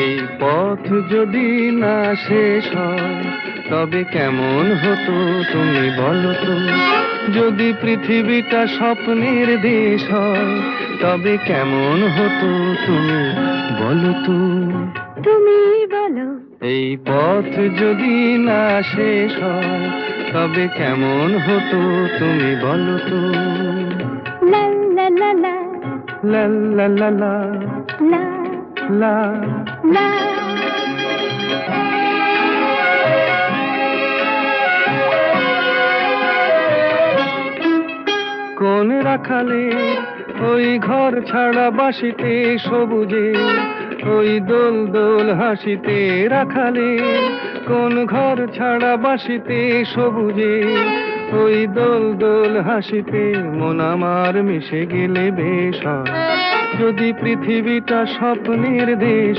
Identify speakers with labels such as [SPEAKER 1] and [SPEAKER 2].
[SPEAKER 1] এই পথ যদি না শেষ হয় তবে কেমন হতো তুমি বলো তো। যদি পৃথিবীটা স্বপ্নের দেশ হয় তবে কেমন হতো তুমি বলো তো।
[SPEAKER 2] তুমি বলো।
[SPEAKER 1] এই পথ যদি না শেষ হয় তবে কেমন হতো তুমি বলো তো।
[SPEAKER 2] লা লা লা লা
[SPEAKER 1] লা লা লা লা
[SPEAKER 2] লা
[SPEAKER 1] লা।
[SPEAKER 2] লা।
[SPEAKER 1] কোন রাখালে ওই ঘর ছাড়া বাসিতে সবুজে, ওই দোল দোল হাসিতে রাখালে কোন ঘর ছাড়া বাসিতে সবুজে, ওই দোল দোল হাসিতে মন আমার মিশে গেলে বেশ হয়। যদি পৃথিবীটা স্বপ্নের দেশ